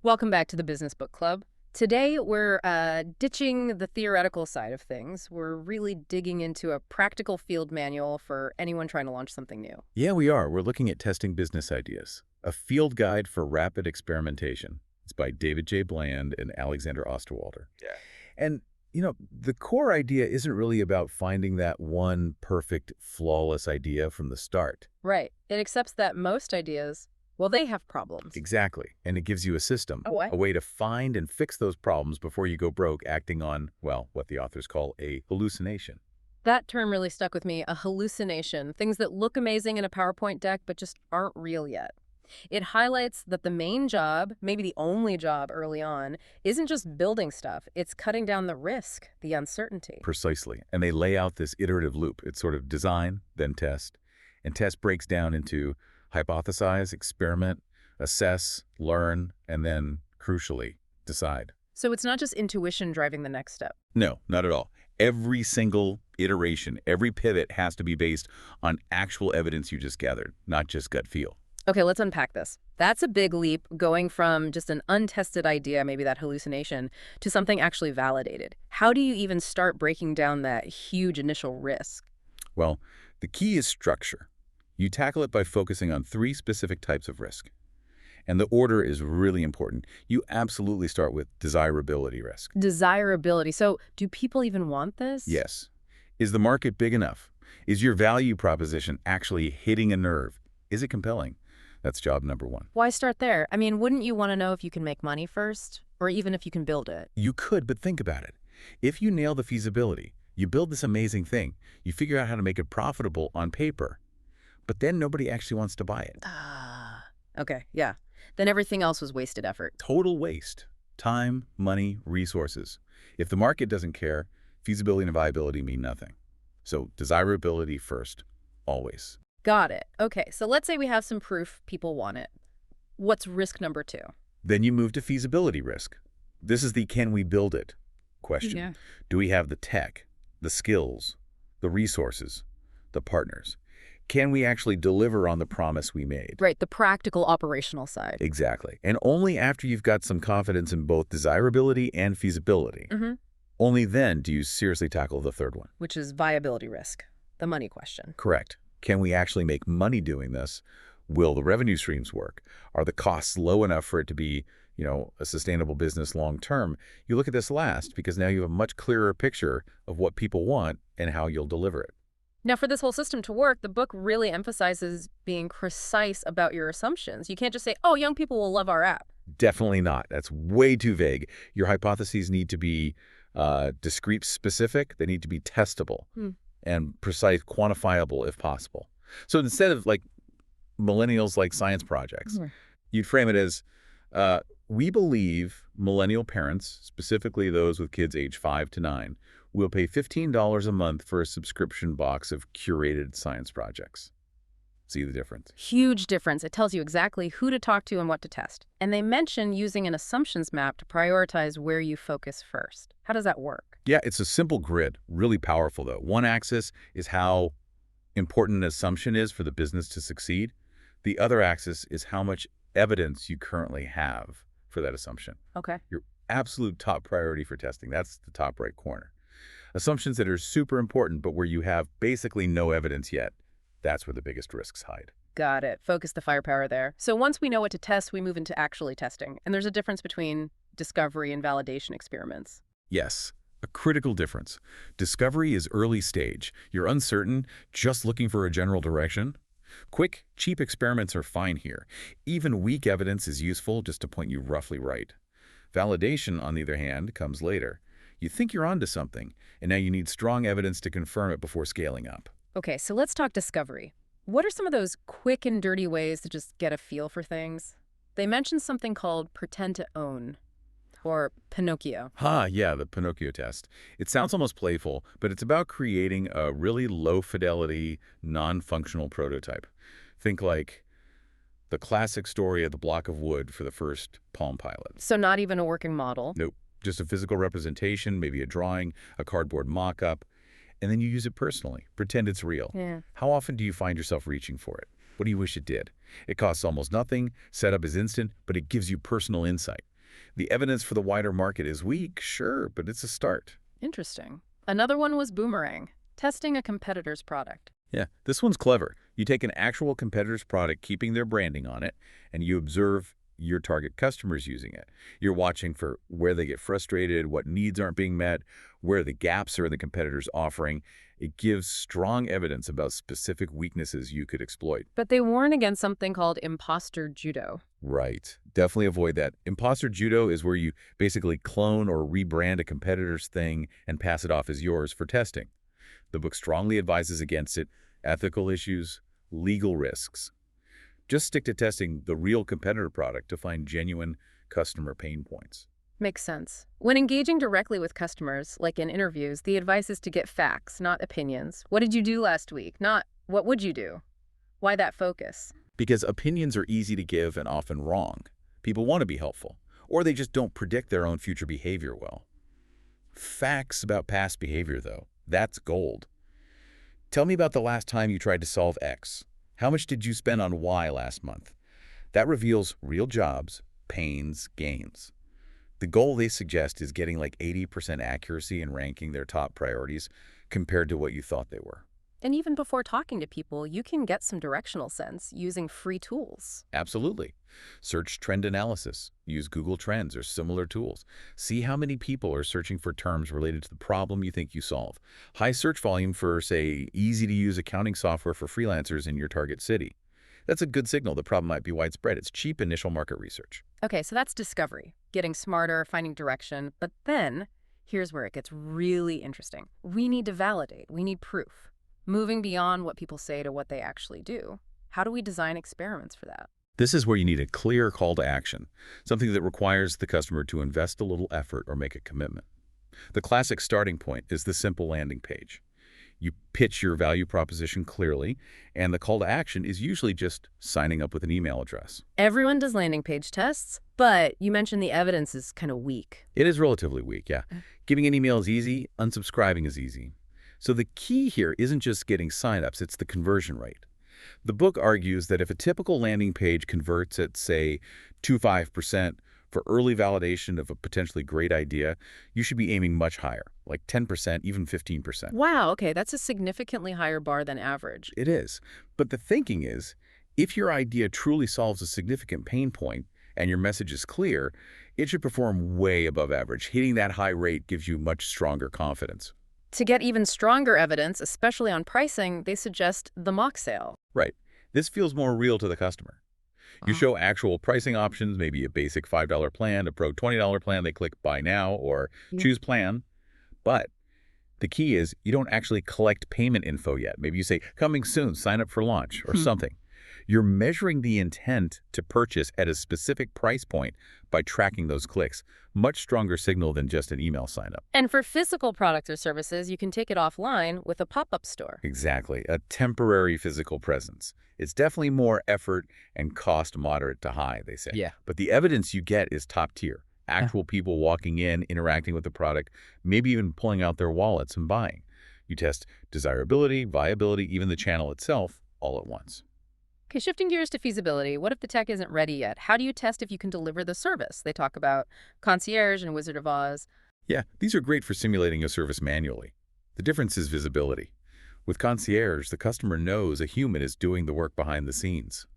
Welcome back to the Business Book Club. Today, we're ditching the theoretical side of things. We're really digging into a practical field manual for anyone trying to launch something new. Yeah, we are. We're looking at testing business ideas. A field guide for rapid experimentation. It's by David J. Bland and Alexander Osterwalder. Yeah. And, the core idea isn't really about finding that one perfect, flawless idea from the start. Right. It accepts that most ideas, well, they have problems. Exactly. And it gives you a system, Oh, what? a way to find and fix those problems before you go broke acting on, well, what the authors call a hallucination. That term really stuck with me, a hallucination, things that look amazing in a PowerPoint deck but just aren't real yet. It highlights that the main job, maybe the only job early on, isn't just building stuff, it's cutting down the risk, the uncertainty. Precisely. And they lay out this iterative loop. It's sort of design, then test. And test breaks down into hypothesize, experiment, assess, learn, and then, crucially, decide. So it's not just intuition driving the next step. No, not at all. Every single iteration, every pivot has to be based on actual evidence you just gathered, not just gut feel. Okay, let's unpack this. That's a big leap going from just an untested idea, maybe that hallucination, to something actually validated. How do you even start breaking down that huge initial risk? Well, the key is structure. You tackle it by focusing on 3 specific types of risk. And the order is really important. You absolutely start with desirability risk. Desirability. So do people even want this? Yes. Is the market big enough? Is your value proposition actually hitting a nerve? Is it compelling? That's job number 1. Why start there? I mean, wouldn't you want to know if you can make money first? Or even if you can build it? You could, but think about it. If you nail the feasibility, you build this amazing thing, you figure out how to make it profitable on paper, but then nobody actually wants to buy it. Ah, okay, yeah. Then everything else was wasted effort. Total waste. Time, money, resources. If the market doesn't care, feasibility and viability mean nothing. So desirability first, always. Got it. Okay, so let's say we have some proof people want it. What's risk number 2? Then you move to feasibility risk. This is the can we build it question. Yeah. Do we have the tech, the skills, the resources, the partners? Can we actually deliver on the promise we made? Right, the practical operational side. Exactly. And only after you've got some confidence in both desirability and feasibility, only then do you seriously tackle the third one. Which is viability risk, the money question. Correct. Can we actually make money doing this? Will the revenue streams work? Are the costs low enough for it to be, a sustainable business long term? You look at this last because now you have a much clearer picture of what people want and how you'll deliver it. Now, for this whole system to work, the book really emphasizes being precise about your assumptions. You can't just say, oh, young people will love our app. Definitely not. That's way too vague. Your hypotheses need to be discrete, specific. They need to be testable and precise, quantifiable if possible. So instead of millennials like science projects, you'd frame it as, we believe millennial parents, specifically those with kids age 5 to 9, will pay $15 a month for a subscription box of curated science projects. See the difference? Huge difference. It tells you exactly who to talk to and what to test. And they mention using an assumptions map to prioritize where you focus first. How does that work? Yeah, it's a simple grid, really powerful though. One axis is how important an assumption is for the business to succeed. The other axis is how much evidence you currently have for that assumption. Okay. Your absolute top priority for testing, that's the top right corner. Assumptions that are super important, but where you have basically no evidence yet, that's where the biggest risks hide. Got it. Focus the firepower there. So once we know what to test, we move into actually testing. And there's a difference between discovery and validation experiments. Yes, a critical difference. Discovery is early stage. You're uncertain, just looking for a general direction. Quick, cheap experiments are fine here. Even weak evidence is useful just to point you roughly right. Validation, on the other hand, comes later. You think you're onto something, and now you need strong evidence to confirm it before scaling up. Okay, so let's talk discovery. What are some of those quick and dirty ways to just get a feel for things? They mentioned something called pretend to own, or Pinocchio. Yeah, the Pinocchio test. It sounds almost playful, but it's about creating a really low-fidelity, non-functional prototype. Think like the classic story of the block of wood for the first Palm Pilot. So not even a working model? Nope. Just a physical representation, maybe a drawing, a cardboard mock-up, and then you use it personally. Pretend it's real. Yeah. How often do you find yourself reaching for it? What do you wish it did? It costs almost nothing, setup is instant, but it gives you personal insight. The evidence for the wider market is weak, sure, but it's a start. Interesting. Another one was boomerang, testing a competitor's product. Yeah, this one's clever. You take an actual competitor's product, keeping their branding on it, and you observe your target customers using it. You're watching for where they get frustrated, what needs aren't being met, where the gaps are in the competitor's offering. It gives strong evidence about specific weaknesses you could exploit. But they warn against something called imposter judo. Right. Definitely avoid that. Imposter judo is where you basically clone or rebrand a competitor's thing and pass it off as yours for testing. The book strongly advises against it. Ethical issues, legal risks. Just stick to testing the real competitor product to find genuine customer pain points. Makes sense. When engaging directly with customers, like in interviews, the advice is to get facts, not opinions. What did you do last week? Not, what would you do? Why that focus? Because opinions are easy to give and often wrong. People want to be helpful, or they just don't predict their own future behavior well. Facts about past behavior, though, that's gold. Tell me about the last time you tried to solve X. How much did you spend on Y last month? That reveals real jobs, pains, gains. The goal they suggest is getting like 80% accuracy in ranking their top priorities compared to what you thought they were. And even before talking to people, you can get some directional sense using free tools. Absolutely. Search trend analysis. Use Google Trends or similar tools. See how many people are searching for terms related to the problem you think you solve. High search volume for, say, easy-to-use accounting software for freelancers in your target city. That's a good signal the problem might be widespread. It's cheap initial market research. Okay, so that's discovery, getting smarter, finding direction. But then, here's where it gets really interesting. We need to validate. We need proof. Moving beyond what people say to what they actually do. How do we design experiments for that? This is where you need a clear call to action, something that requires the customer to invest a little effort or make a commitment. The classic starting point is the simple landing page. You pitch your value proposition clearly, and the call to action is usually just signing up with an email address. Everyone does landing page tests, but you mentioned the evidence is kind of weak. It is relatively weak, yeah. Giving an email is easy, unsubscribing is easy. So the key here isn't just getting signups, it's the conversion rate. The book argues that if a typical landing page converts at, say, 25% for early validation of a potentially great idea, you should be aiming much higher, like 10%, even 15%. Wow, okay, that's a significantly higher bar than average. It is. But the thinking is, if your idea truly solves a significant pain point and your message is clear, it should perform way above average. Hitting that high rate gives you much stronger confidence. To get even stronger evidence, especially on pricing, they suggest the mock sale. Right. This feels more real to the customer. You show actual pricing options, maybe a basic $5 plan, a pro $20 plan. They click buy now or choose plan. But the key is you don't actually collect payment info yet. Maybe you say coming soon, sign up for launch or something. You're measuring the intent to purchase at a specific price point by tracking those clicks. Much stronger signal than just an email sign up. And for physical products or services, you can take it offline with a pop-up store. Exactly. A temporary physical presence. It's definitely more effort and cost moderate to high, they say. Yeah. But the evidence you get is top tier. Actual people walking in, interacting with the product, maybe even pulling out their wallets and buying. You test desirability, viability, even the channel itself, all at once. Okay, shifting gears to feasibility, what if the tech isn't ready yet? How do you test if you can deliver the service? They talk about Concierge and Wizard of Oz. Yeah, these are great for simulating a service manually. The difference is visibility. With Concierge, the customer knows a human is doing the work behind the scenes.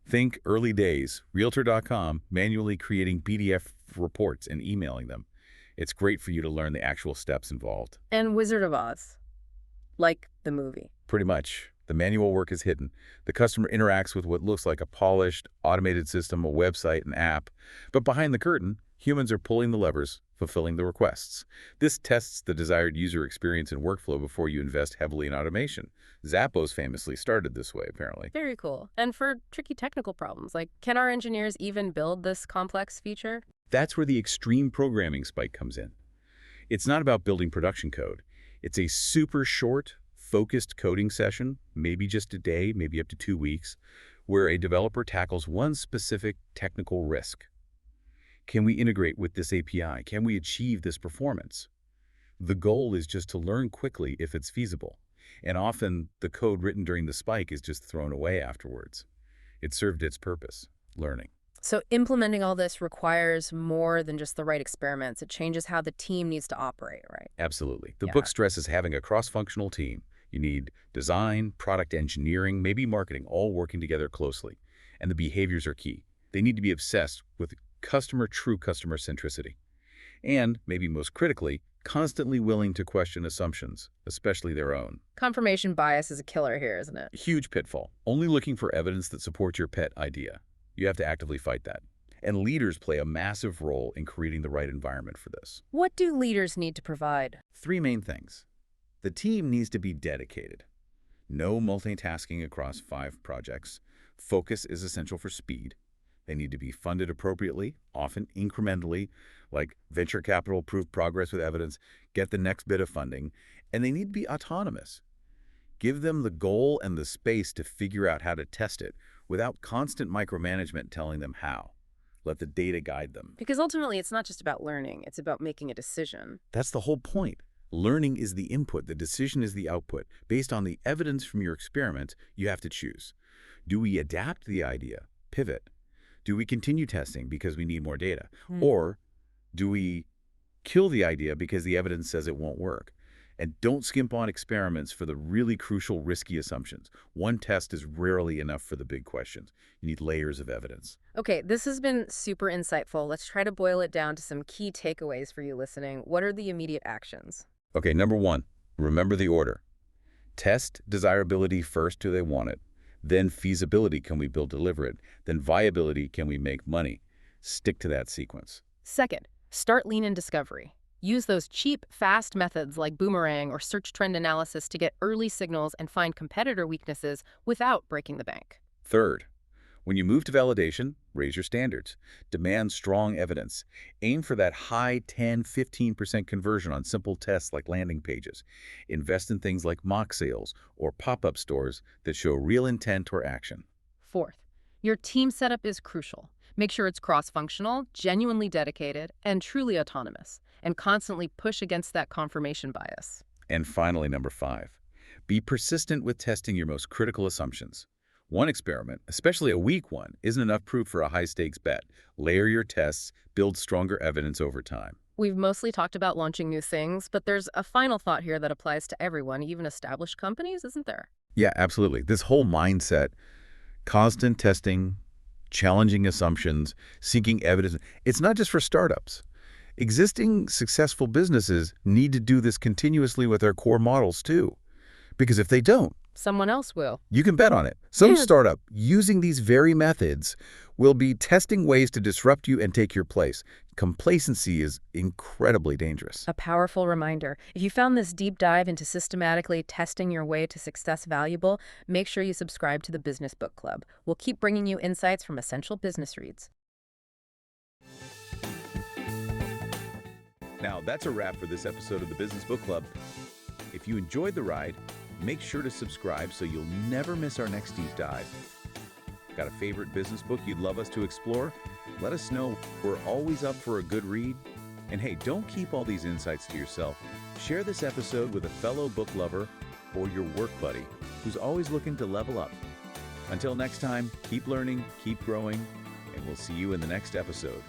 Think early days, Realtor.com, manually creating PDF reports and emailing them. It's great for you to learn the actual steps involved. And Wizard of Oz, like the movie. Pretty much. The manual work is hidden. The customer interacts with what looks like a polished, automated system, a website, an app. But behind the curtain, humans are pulling the levers, fulfilling the requests. This tests the desired user experience and workflow before you invest heavily in automation. Zappos famously started this way, apparently. Very cool. And for tricky technical problems, like can our engineers even build this complex feature? That's where the extreme programming spike comes in. It's not about building production code. It's a super short, focused coding session, maybe just a day, maybe up to 2 weeks, where a developer tackles one specific technical risk. Can we integrate with this API? Can we achieve this performance? The goal is just to learn quickly if it's feasible. And often, the code written during the spike is just thrown away afterwards. It served its purpose, learning. So implementing all this requires more than just the right experiments. It changes how the team needs to operate, right? Absolutely. The book Yeah. stresses having a cross-functional team. You need design, product engineering, maybe marketing, all working together closely. And the behaviors are key. They need to be obsessed with true customer centricity. And, maybe most critically, constantly willing to question assumptions, especially their own. Confirmation bias is a killer here, isn't it? Huge pitfall. Only looking for evidence that supports your pet idea. You have to actively fight that. And leaders play a massive role in creating the right environment for this. What do leaders need to provide? Three main things. The team needs to be dedicated. No multitasking across 5 projects. Focus is essential for speed. They need to be funded appropriately, often incrementally, like venture capital, prove progress with evidence, get the next bit of funding, and they need to be autonomous. Give them the goal and the space to figure out how to test it without constant micromanagement telling them how. Let the data guide them. Because ultimately, it's not just about learning. It's about making a decision. That's the whole point. Learning is the input, the decision is the output. Based on the evidence from your experiment, you have to choose. Do we adapt the idea, pivot? Do we continue testing because we need more data? Or do we kill the idea because the evidence says it won't work? And don't skimp on experiments for the really crucial, risky assumptions. One test is rarely enough for the big questions. You need layers of evidence. Okay, this has been super insightful. Let's try to boil it down to some key takeaways for you listening. What are the immediate actions? Okay, number 1, remember the order. Test desirability first, do they want it? Then feasibility, can we deliver it? Then viability, can we make money? Stick to that sequence. Second, start lean in discovery. Use those cheap, fast methods like boomerang or search trend analysis to get early signals and find competitor weaknesses without breaking the bank. Third, when you move to validation, raise your standards. Demand strong evidence. Aim for that high 10–15% conversion on simple tests like landing pages. Invest in things like mock sales or pop-up stores that show real intent or action. Fourth, your team setup is crucial. Make sure it's cross-functional, genuinely dedicated, and truly autonomous, and constantly push against that confirmation bias. And finally, number 5, be persistent with testing your most critical assumptions. One experiment, especially a weak one, isn't enough proof for a high-stakes bet. Layer your tests, build stronger evidence over time. We've mostly talked about launching new things, but there's a final thought here that applies to everyone, even established companies, isn't there? Yeah, absolutely. This whole mindset, constant testing, challenging assumptions, seeking evidence, it's not just for startups. Existing successful businesses need to do this continuously with their core models too. Because if they don't, Someone else will. you can bet on it. Some Yeah. startup using these very methods will be testing ways to disrupt you and take your place. Complacency is incredibly dangerous. A powerful reminder. If you found this deep dive into systematically testing your way to success valuable, make sure you subscribe to the Business Book Club. We'll keep bringing you insights from essential business reads. Now, that's a wrap for this episode of the Business Book Club. If you enjoyed the ride, make sure to subscribe so you'll never miss our next deep dive. Got a favorite business book you'd love us to explore? Let us know. We're always up for a good read. And hey, don't keep all these insights to yourself. Share this episode with a fellow book lover or your work buddy who's always looking to level up. Until next time, keep learning, keep growing, and we'll see you in the next episode.